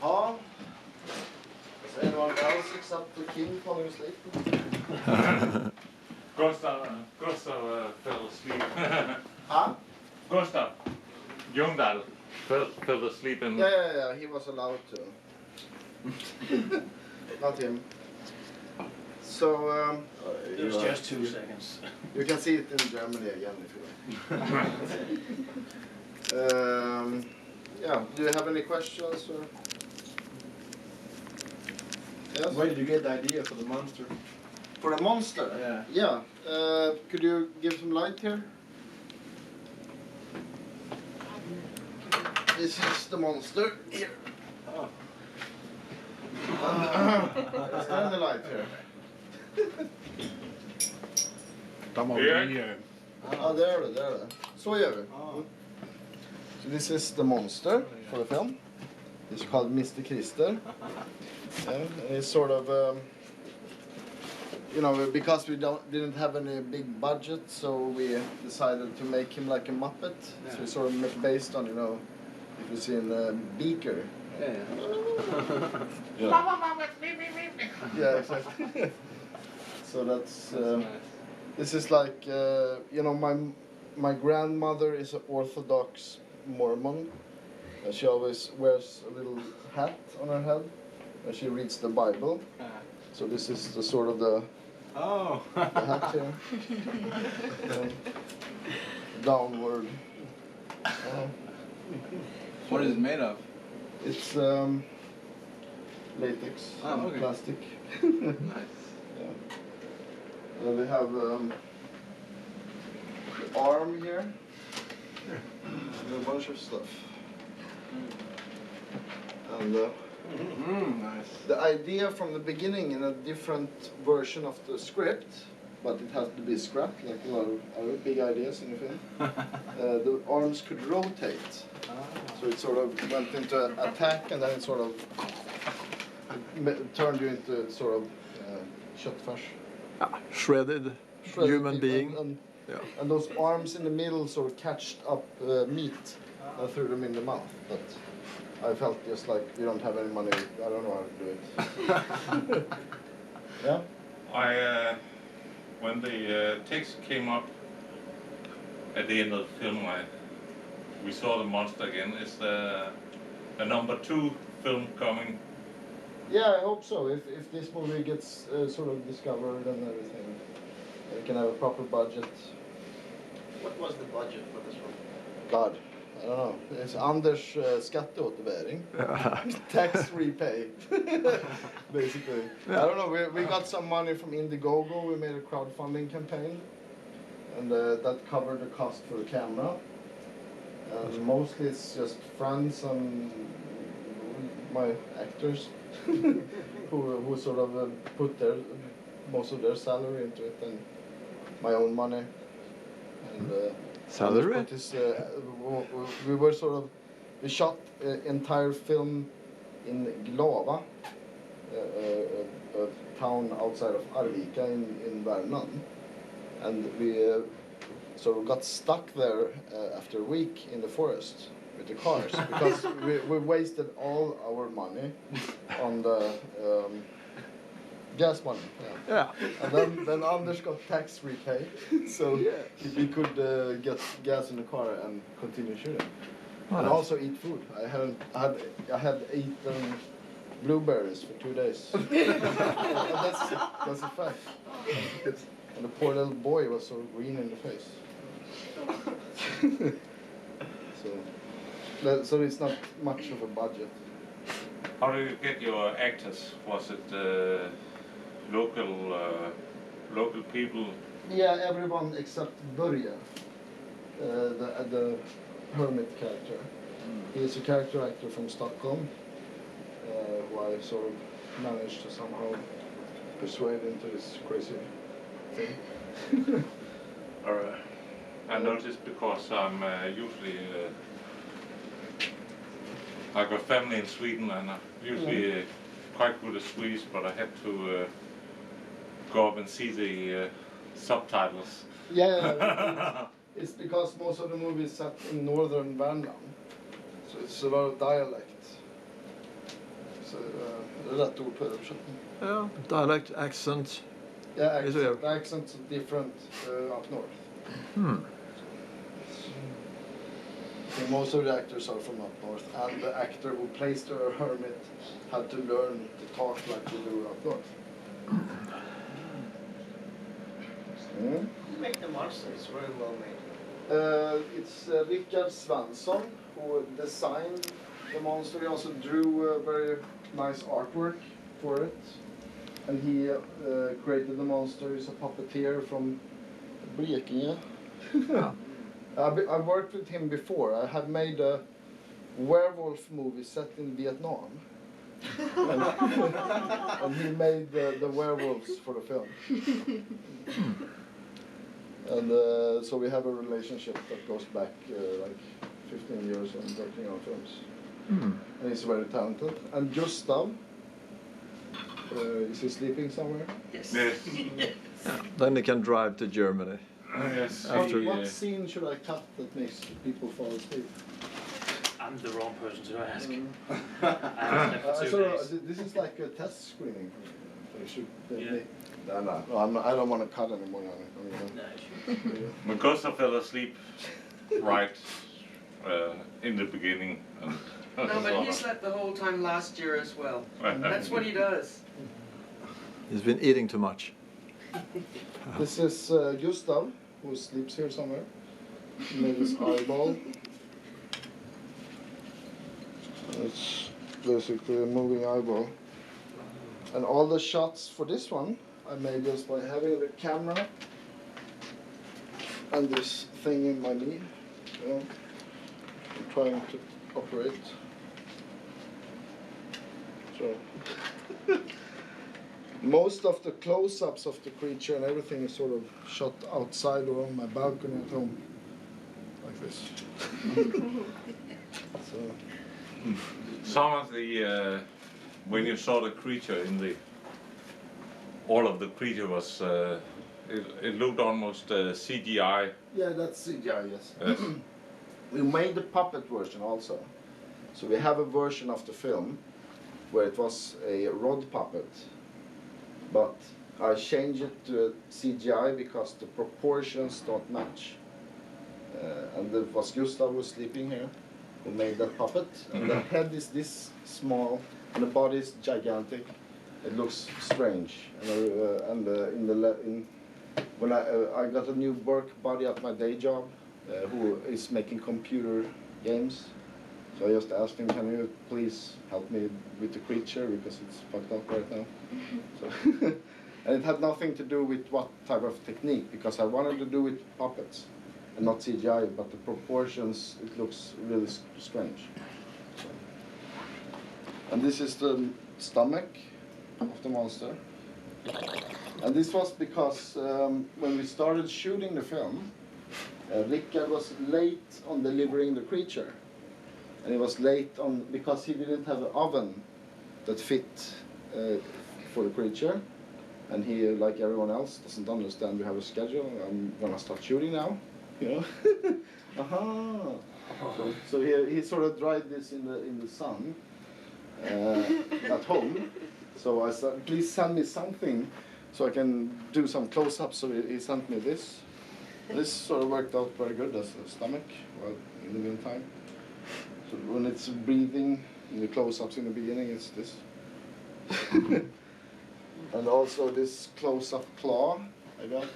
Ja. Is anyone else except the king falling asleep? Gustav fell asleep. Huh? Gustav Ljungdahl fell asleep in... Yeah, he was allowed to. Not him. So, It was just 2 seconds. You can see it in Germany again if you like. Yeah, do you have any questions? Or? Yes? Where did you get the idea for the monster? For a monster? Yeah. Yeah. Could you give some light here? This is the monster here. Oh. Is there any light here? Där. Så gör vi. So this is the monster for the film. It's called Mr. Krister. It's sort of, you know, because we didn't have any big budget, so we decided to make him like a Muppet. Yeah. So it's sort of based on, you know, if you've seen Beaker. Yeah, exactly. So that's nice. This is like, you know, my grandmother is an Orthodox Mormon. She always wears a little hat on her head when she reads the Bible. So this is the sort of the hat here. Downward. What is it made of? It's latex, okay. plastic. Nice. Yeah. And we have the arm here. And a bunch of stuff. And Nice. the idea from the beginning in a different version of the script, but it has to be scrapped like a lot of other big ideas in the film. The arms could rotate. So it sort of went into an attack and then it sort of turned you into sort of köttfärs. Shredded human people. being. And those arms in the middle sort of catched up meat and threw them in the mouth. But I felt just like we don't have any money. I don't know how to do it. Yeah. When the text came up at the end of the film, we saw the monster again. Is there a number 2 film coming? Yeah, I hope so. If this movie gets sort of discovered and everything, we can have a proper budget. What was the budget for this one? God, I don't know. It's Anders skatteåterbäring. Tax repay. Basically. I don't know. We got some money from Indiegogo. We made a crowdfunding campaign. And that covered the cost for the camera. And mostly it's just friends and my actors who sort of put most of their salary into it and my own money. And Salary? We shot entire film in Glava, a town outside of Arvika in Värmland, and we sort of got stuck there after a week in the forest with the cars because we wasted all our money on the gas money. Yeah. And then Anders got tax repay, so we could get gas in the car and continue shooting. And also eat food. I had eaten blueberries for 2 days. That's a fact. And the poor little boy was so green in the face. So it's not much of a budget. How do you get your actors? Was it local people? Yeah, everyone except Börje, the hermit character. He's a character actor from Stockholm, who I sort of managed to somehow persuade into this crazy thing. I noticed because I'm usually I got family in Sweden and I'm usually quite good at Swedish, but I had to go up and see the subtitles. Yeah, it's because most of the movies set in northern Värmland, so it's a lot of dialect. Så, det är rätt ord på översättning. Yeah, dialect, accent. Yeah, Is it? the accent's different up north. So most of the actors are from up north, and the actor who plays the hermit had to learn to talk like they do up north. You make the monsters very well made. It's Rickard Svansson who designed the monster. He also drew very nice artwork for it. And he created the monster. He's a puppeteer from Blekinge. I've worked with him before. I have made a werewolf movie set in Vietnam. And he made the werewolves for the film. And so we have a relationship that goes back like 15 years on working on films. And he's very talented. And Gustav, is he sleeping somewhere? Yes. Yes. Yeah. Then they can drive to Germany. Yes. After- What scene should I cut that makes people fall asleep? I'm the wrong person to ask. I haven't slept for 2 So days. this is like a test screening. They should. Yeah. No, I don't want to cut anymore. No, When Gustav fell asleep right in the beginning. And No, but he slept the whole time last year as well. That's what he does. He's been eating too much. This is Gustav, who sleeps here somewhere. He made his eyeball. It's basically a moving eyeball. And all the shots for this one I made just by having the camera and this thing in my knee. You know, I'm trying to operate. So most of the close-ups of the creature and everything is sort of shot outside or on my balcony at home, like this. So some of the when you saw the creature in the all of the creature was it looked almost CGI. yeah, that's CGI, yes. Yes. We made the puppet version also. So we have a version of the film where it was a rod puppet, but I changed it to a CGI because the proportions don't match. And it was Gustav who was sleeping here who made that puppet. And the head is this small and the body is gigantic. It looks strange. When I got a new work buddy at my day job who is making computer games. So I just asked him, can you please help me with the creature because it's fucked up right now. So and it had nothing to do with what type of technique because I wanted to do it puppets and not CGI, but the proportions, it looks really strange. So. And this is the stomach of the monster. And this was because when we started shooting the film, Rickard was late on delivering the creature. And he was late on because he didn't have an oven that fit for the creature. And he, like everyone else, doesn't understand we have a schedule. I'm gonna start shooting now, you know. Aha. So he sort of dried this in the sun at home. So I said, please send me something so I can do some close-ups. So he sent me this. This sort of worked out very good as a stomach. Well, in the meantime. So when it's breathing in the close-ups in the beginning, it's this. And also this close-up claw I got.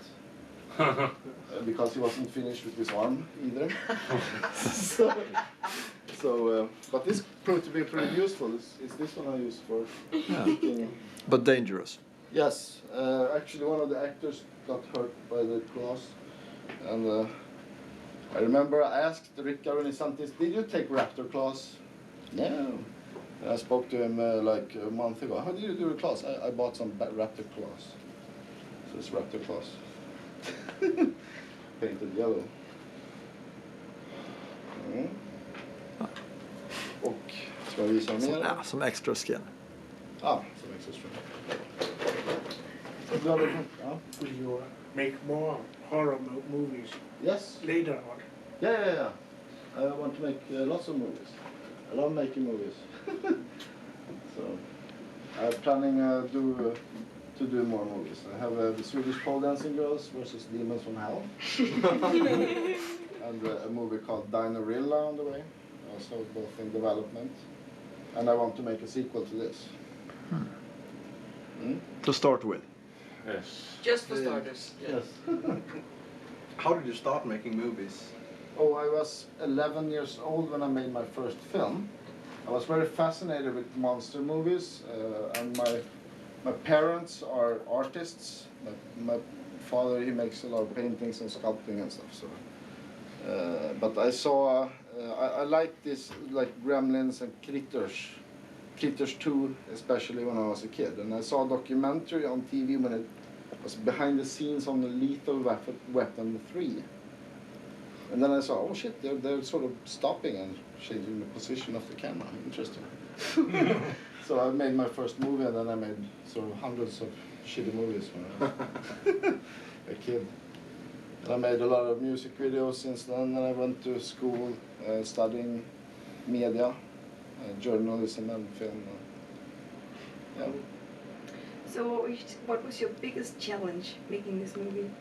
Because he wasn't finished with his arm either. But this proved to be pretty useful. Is this one I used for shooting. But dangerous. Yes, actually one of the actors got hurt by the claws. And I remember I asked Rickard when he sent this, did you take raptor claws? No. And I spoke to him like a month ago. How did you do the claws? I bought some raptor claws. So it's raptor claws. Painted yellow. Mm. Och ska jag visa mer? Some extra skin. Some extra string. Ja. Will you make more horror movies Yes. later on? Yeah. I want to make lots of movies. I love making movies. So I'm planning to do more movies. I have the Swedish pole dancing girls versus Demons from Hell, and a movie called Dinorilla on the way, also both in development. And I want to make a sequel to this. To start with. Yes. Just for starters. Yes. How did you start making movies? Oh, I was 11 years old when I made my first film. I was very fascinated with monster movies, and my parents are artists. My father, he makes a lot of paintings and sculpting and stuff. So, but I saw, I liked this, like Gremlins and Critters 2, especially when I was a kid. And I saw a documentary on TV when it was behind the scenes on the Lethal Weapon 3. And then I saw, oh shit, they're sort of stopping and changing the position of the camera. Interesting. So I made my first movie, and then I made sort of hundreds of shitty movies when I was a kid. And I made a lot of music videos since then, and I went to school studying media, journalism and film. Yeah. So what was your biggest challenge making this movie?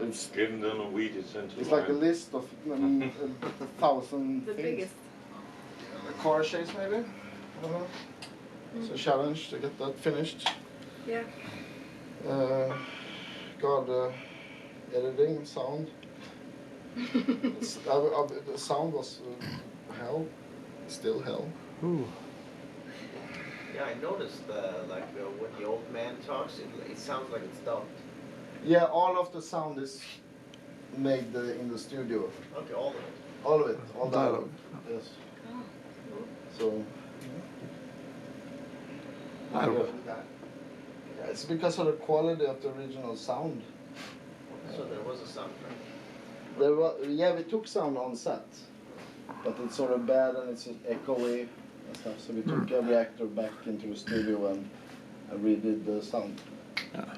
It's Getting the Norwegians into like a list of 1,000 The things. biggest. A car chase maybe? I don't know. It's a challenge to get that finished. Yeah. Editing, sound. The sound was hell, still hell. Ooh. Yeah, I noticed when the old man talks, it sounds like it's dubbed. Yeah, all of the sound is made in the studio. Okay, all of it. All of it, all Dialogue. Yes. So. Dialogue. Yeah, it's because of the quality of the original sound. So there was a soundtrack. We took sound on set, but it's sort of bad and it's echoey and stuff. So we took every actor back into the studio and redid the sound. Yeah.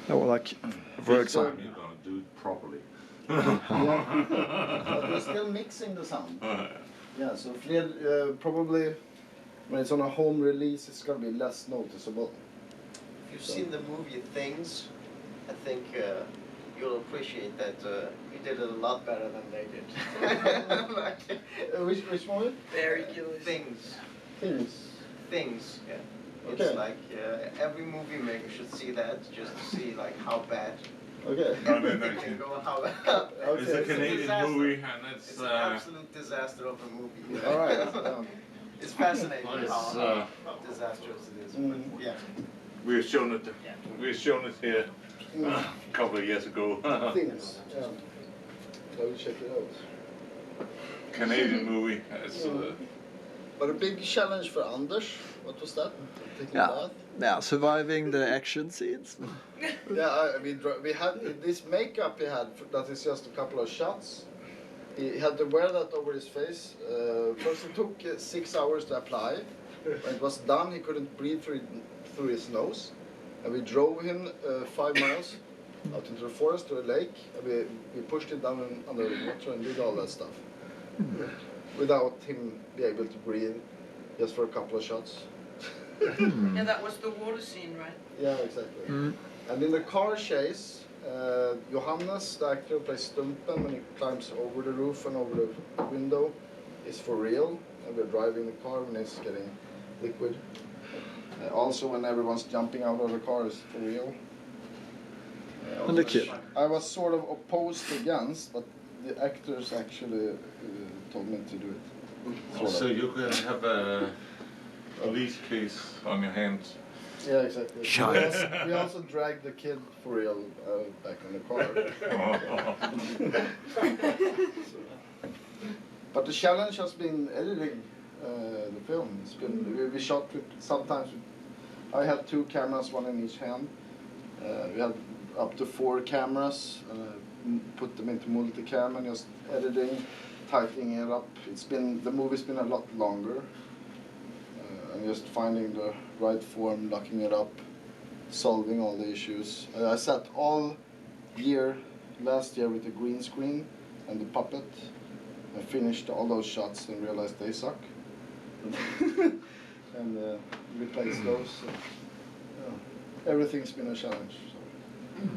No, like, for example. You're gonna do it properly. Yeah, but we're still mixing the sound. Yeah, so probably when it's on a home release, it's gonna be less noticeable. If you've seen the movie Things, I think you'll appreciate that we did it a lot better than they did. Which movie? Very curious. Things. Things. Yeah. Okay. It's like every movie maker should see that just to see like how bad Okay. No, no, it no. can go. How It's a Okay. Canadian disaster. movie, and it's It's an absolute disaster of a movie. All right. It's fascinating It's, how disastrous it is. But yeah. we've shown it. We've shown it here a couple of years ago. Things. Yeah. I will check it out. Canadian movie. It's, But a big challenge for Anders. What was that? Taking a Yeah. bath? Yeah, surviving the action scenes. Yeah, we had this makeup he had that is just a couple of shots. He had to wear that over his face. First it took 6 hours to apply. When it was done, he couldn't breathe through his nose. And we drove him 5 miles out into the forest to a lake. And we pushed him down under the water and did all that stuff. Without him be able to breathe, just for a couple of shots. And that was the water scene, right? Yeah, exactly. And in the car chase, Johannes, the actor who plays Stumpen, when he climbs over the roof and over the window, is for real. And we're driving the car when it's getting liquid. Also, when everyone's jumping out of the car, is for real. And the kid. I was sort of opposed against, but the actors actually told me to do it. Sort so of. you can have a police case on your hands. Yeah, exactly. Giants. We also dragged the kid for real back in the car. But the challenge has been editing the film. It's been we shot with sometimes. I had 2 cameras, one in each hand. We had up to 4 cameras. Put them into multicam and just editing, tightening it up. The movie's been a lot longer. And just finding the right form, locking it up, solving all the issues. I sat all last year with the green screen and the puppet. I finished all those shots and realized they suck. and replace those. So, yeah, everything's been a challenge. So.